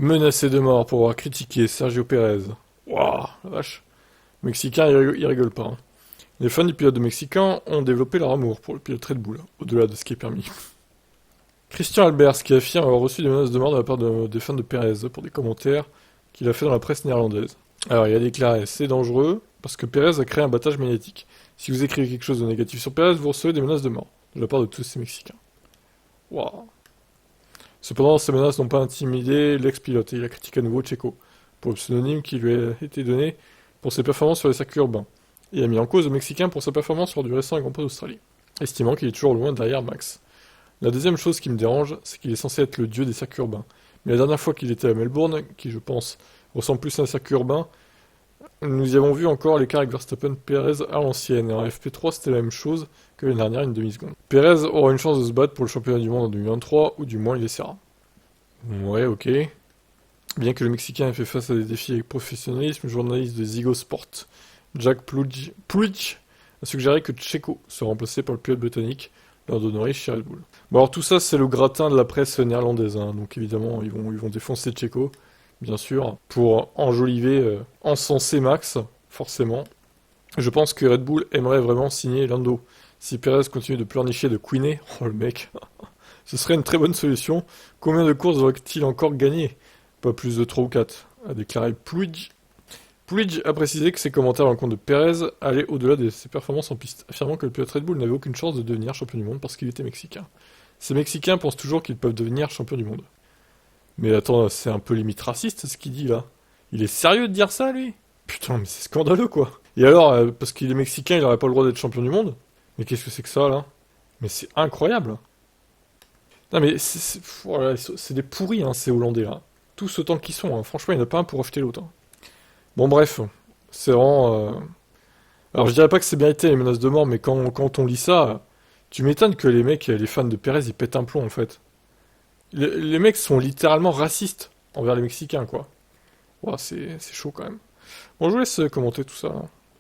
Menacé de mort pour avoir critiqué Sergio Pérez. Waouh, la vache. Mexicain, il rigole pas, hein. Les fans du pilote mexicain ont développé leur amour pour le pilote Red Bull, au-delà de ce qui est permis. Christian Albers, qui affirme avoir reçu des menaces de mort de la part des fans de Pérez pour des commentaires qu'il a fait dans la presse néerlandaise. Alors, il a déclaré: c'est dangereux, parce que Pérez a créé un battage magnétique. Si vous écrivez quelque chose de négatif sur Pérez, vous recevez des menaces de mort, de la part de tous ces Mexicains. Waouh. Cependant, ces menaces n'ont pas intimidé l'ex-pilote, et il a critiqué à nouveau Checo, pour le pseudonyme qui lui a été donné pour ses performances sur les circuits urbains, et a mis en cause le Mexicain pour sa performance lors du récent Grand Prix d'Australie, estimant qu'il est toujours loin derrière Max. La deuxième chose qui me dérange, c'est qu'il est censé être le dieu des circuits urbains. Mais la dernière fois qu'il était à Melbourne, qui je pense ressemble plus à un circuit urbain, nous y avons vu encore l'écart avec Verstappen-Pérez à l'ancienne, et en FP3 c'était la même chose que l'année dernière, une demi-seconde. Pérez aura une chance de se battre pour le championnat du monde en 2023, ou du moins il essaiera. Ouais, ok. Bien que le Mexicain ait fait face à des défis avec professionnalisme, le journaliste de Zygo Sport, Jack Puig, a suggéré que Checo soit remplacé par le pilote britannique lors de Norris chez Red Bull. Bon, alors tout ça, c'est le gratin de la presse néerlandaise, hein, donc évidemment, ils vont défoncer Checo, bien sûr, pour enjoliver, encenser Max, forcément. Je pense que Red Bull aimerait vraiment signer Lando. Si Perez continue de pleurnicher, de couiner, oh le mec, ce serait une très bonne solution. Combien de courses aurait-il encore gagné? Pas plus de 3 ou 4, a déclaré Puig. Puig a précisé que ses commentaires à l'encontre de Perez allaient au-delà de ses performances en piste, affirmant que le pilote Red Bull n'avait aucune chance de devenir champion du monde parce qu'il était mexicain. Ces Mexicains pensent toujours qu'ils peuvent devenir champion du monde. Mais attends, c'est un peu limite raciste ce qu'il dit là. Il est sérieux de dire ça, lui? Putain, mais c'est scandaleux quoi. Et alors, parce qu'il est mexicain, il n'aurait pas le droit d'être champion du monde? Mais qu'est-ce que c'est que ça là? Mais c'est incroyable. Non mais voilà, c'est des pourris, hein, ces Hollandais là. Tous autant qu'ils sont, hein. Franchement, il n'y en a pas un pour acheter l'autre, hein. Bon bref, c'est vraiment... Alors je dirais pas que c'est bien été les menaces de mort, mais quand on lit ça, tu m'étonnes que les mecs, les fans de Perez, ils pètent un plomb en fait. Les mecs sont littéralement racistes envers les Mexicains, quoi. Ouah, c'est chaud quand même. Bon, je vous laisse commenter tout ça, hein.